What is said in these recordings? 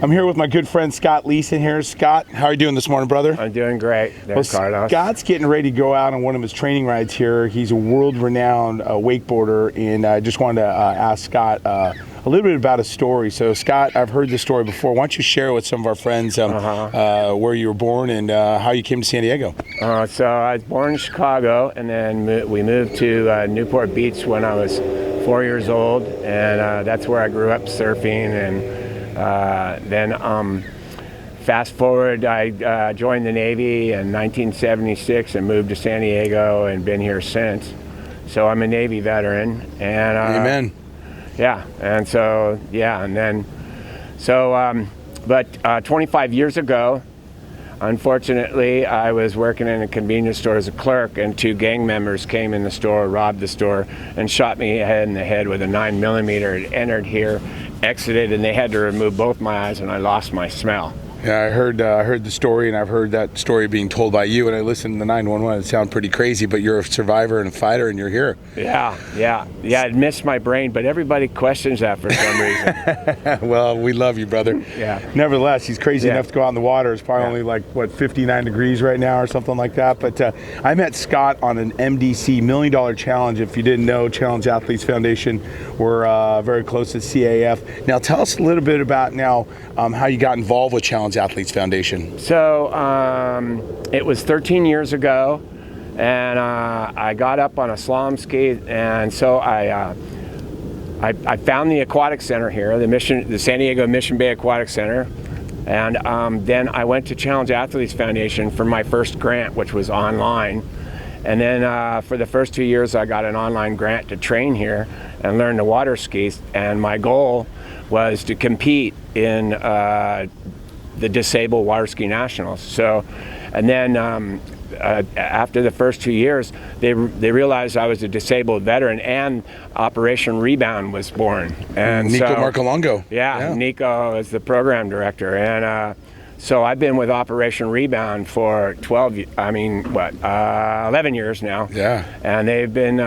I'm here with my good friend Scott Leason here. Scott, how are you doing this morning, brother? I'm doing great there, Carlos. Scott's getting ready to go out on one of his training rides here. He's a world-renowned wakeboarder, and I just wanted to ask Scott a little bit about his story. So, Scott, I've heard this story before. Why don't you share with some of our friends where you were born and how you came to San Diego? So I was born in Chicago, and then we moved to Newport Beach when I was 4 years old, and that's where I grew up surfing. And then fast forward, I joined the Navy in 1976 and moved to San Diego and been here since. So I'm a Navy veteran. And Amen. Yeah, and so, yeah, and then, but 25 years ago, unfortunately, I was working in a convenience store as a clerk, and two gang members came in the store, robbed the store, and shot me in the head with a 9mm. It entered here, exited, and they had to remove both my eyes, and I lost my smell. Yeah, I heard the story, and I've heard that story being told by you, and I listened to the 911. It sounded pretty crazy, but you're a survivor and a fighter, and you're here. Yeah, it missed my brain, but everybody questions that for some reason. Well, we love you, brother. Yeah. Nevertheless, he's crazy enough to go out in the water. It's probably only like, 59 degrees right now or something like that. But I met Scott on an MDC $1 Million Challenge. If you didn't know, Challenge Athletes Foundation, we're very close to CAF. Now, tell us a little bit about how you got involved with Challenge Athletes Foundation. So it was 13 years ago, and I got up on a slalom ski, and so I found the aquatic center here, the San Diego Mission Bay Aquatic Center, and then I went to Challenge Athletes Foundation for my first grant, which was online. And then for the first 2 years, I got an online grant to train here and learn the water skis, and my goal was to compete in the Disabled Water Ski Nationals. So, and then after the first 2 years, they realized I was a disabled veteran, and Operation Rebound was born. And Nico Marcolongo. Yeah, Nico is the program director, and so I've been with Operation Rebound for 11 years now. Yeah. And they've been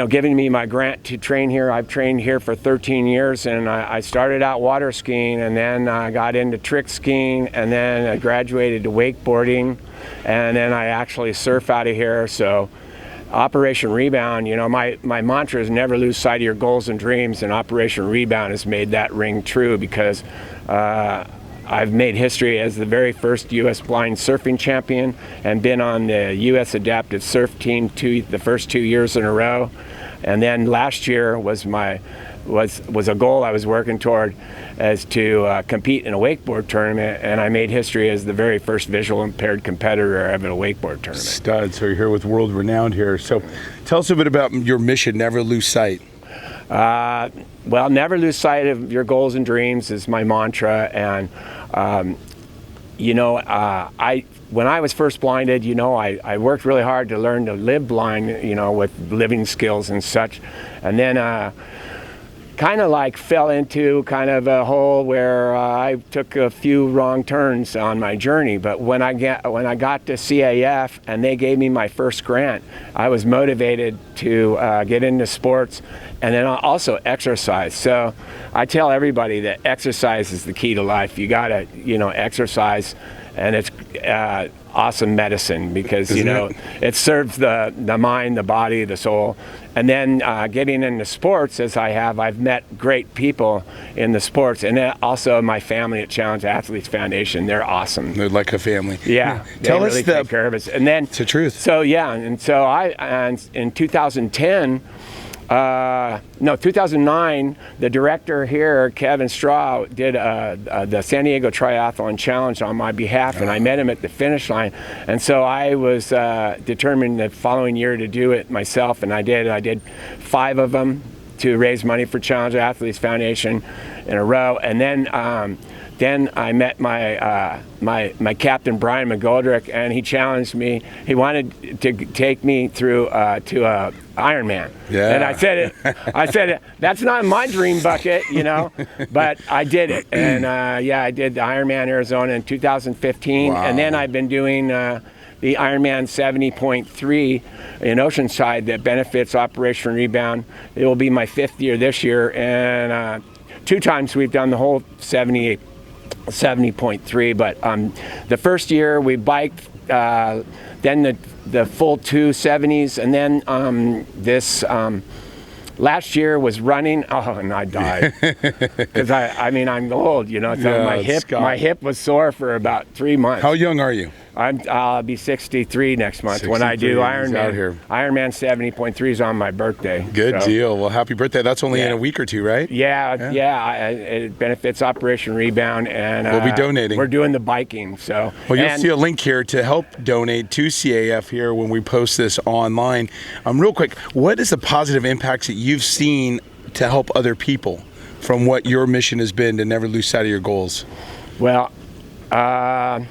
giving me my grant to train here. I've trained here for 13 years, and I started out water skiing, and then I got into trick skiing, and then I graduated to wakeboarding, and then I actually surf out of here. So Operation Rebound, my mantra is never lose sight of your goals and dreams, and Operation Rebound has made that ring true because I've made history as the very first U.S. blind surfing champion and been on the U.S. adaptive surf team the first 2 years in a row. And then last year was a goal I was working toward, as to compete in a wakeboard tournament, and I made history as the very first visual impaired competitor at a wakeboard tournament. Stud. So you're here with world renowned here. So tell us a bit about your mission, Never Lose Sight. Well, never lose sight of your goals and dreams is my mantra, and when I was first blinded, I worked really hard to learn to live blind, with living skills and such, and then kind of fell into kind of a hole where I took a few wrong turns on my journey. But when I got to CAF and they gave me my first grant, I was motivated to get into sports and then also exercise. So I tell everybody that exercise is the key to life. You gotta, exercise, and it's awesome medicine because it serves the mind, the body, the soul. And then getting into sports, as I've met great people in the sports, and then also my family at Challenge Athletes Foundation. They're awesome. They're like a family. Yeah, Tell they us really take care of us. And then it's the truth. So in 2010. 2009, the director here, Kevin Straw, did the San Diego Triathlon Challenge on my behalf, and I met him at the finish line. And so I was determined the following year to do it myself, and I did. I did 5 of them to raise money for Challenge Athletes Foundation in a row. And then I met my captain, Brian McGoldrick, and he challenged me. He wanted to take me through to Ironman. Yeah. And I said, that's not my dream bucket, but I did it. And I did the Ironman Arizona in 2015. Wow. And then I've been doing the the Ironman 70.3 in Oceanside that benefits Operation Rebound. It will be my 5th year this year, and 2 times we've done the whole 70.3. But the first year we biked, then the full 2 70s, and then this last year was running. Oh, and I died because I mean I'm old, you know. So Yeah, my hip was sore for about 3 months. How young are you? I'll be 63 next month when I do 63, he's out here. Ironman 70.3 is on my birthday. Good so. deal. Well, happy birthday. That's only in Yeah. a week or 2, right? Yeah. It benefits Operation Rebound, and We'll be donating. We're doing the biking. So Well, you'll see a link here to help donate to CAF here when we post this online. Real quick, what is the positive impacts that you've seen to help other people from what your mission has been to never lose sight of your goals? Well, I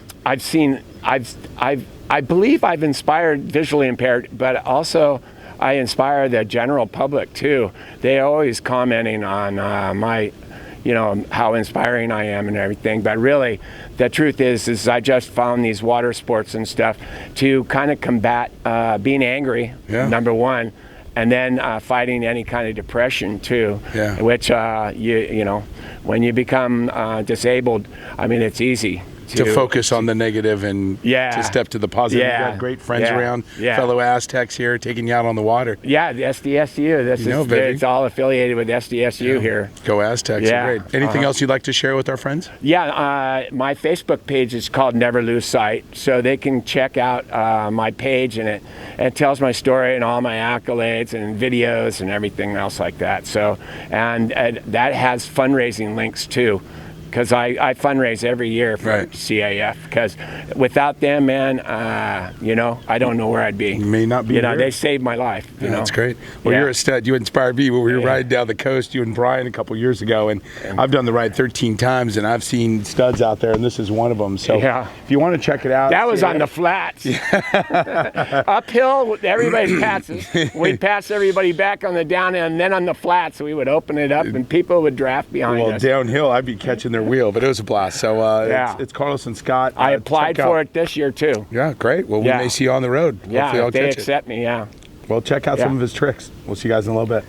believe I've inspired visually impaired, but also I inspire the general public too. They're always commenting on my, you know, how inspiring I am and everything. But really, the truth is I just found these water sports and stuff to kind of combat being angry, number one, and then fighting any kind of depression too. Yeah. Which you know, when you become disabled, I mean, it's easy to focus on the negative and to step to the positive. Yeah. You've got great friends around, fellow Aztecs here taking you out on the water. Yeah, the SDSU. It's all affiliated with SDSU here. Go Aztecs. Yeah. Great. Anything else you'd like to share with our friends? Yeah, my Facebook page is called Never Lose Sight, so they can check out my page, and it tells my story and all my accolades and videos and everything else like that. So, and that has fundraising links too, because I fundraise every year for CAF, because without them, man, you know, I don't know where I'd be. You may not be. You know, here. they saved my life. You know? That's great. Well, you're a stud. You inspired me when we were riding down the coast, you and Brian, a couple years ago, and I've done the ride 13 times, and I've seen studs out there, and this is one of them. So if you want to check it out. That was on the flats. Uphill, everybody passes. We'd pass everybody back on the down end, and then on the flats, we would open it up, and people would draft behind us. Well, downhill, I'd be catching their wheel, but it was a blast. So it's Carlos and Scott. I applied for it this year too. Yeah, great. Well, we may see you on the road. Yeah, Hopefully I'll if they catch accept me, yeah. Well, check out some of his tricks. We'll see you guys in a little bit.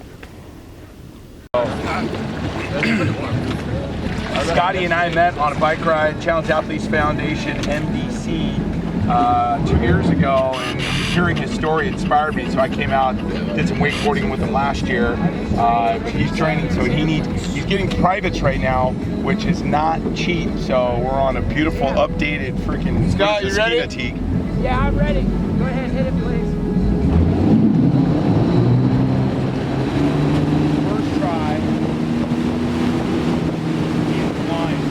Scotty and I met on a bike ride, Challenge Athletes Foundation, MDC, 2 years ago, and hearing his story inspired me, so I came out, did some wakeboarding with him last year. He's training, so he's getting privates right now, which is not cheap, so we're on a beautiful, updated freaking Scott, you ready? fatigue. Yeah, I'm ready. Go ahead, hit it, please. First try. He's flying.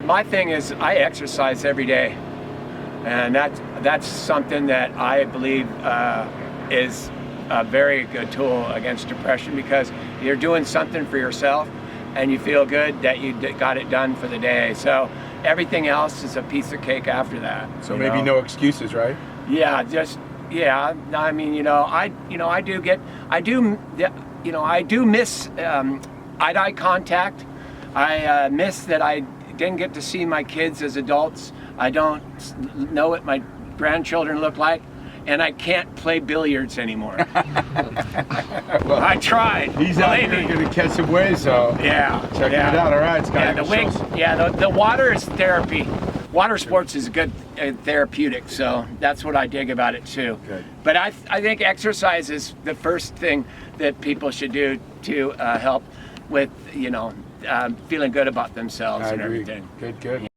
My thing is I exercise every day, and that's something that I believe is a very good tool against depression, because you're doing something for yourself and you feel good that you got it done for the day. So everything else is a piece of cake after that. So maybe no excuses, right? Yeah, I mean, I do miss eye-to-eye contact. I miss that I didn't get to see my kids as adults. I don't know what my grandchildren look like, and I can't play billiards anymore. Well, I tried. He's out here going to catch some waves, so check it out. All right, Scott. The water is therapy. Water sports is good therapeutic, so that's what I dig about it too. Good. But I think exercise is the first thing that people should do to help with, feeling good about themselves I and agree. everything. Good.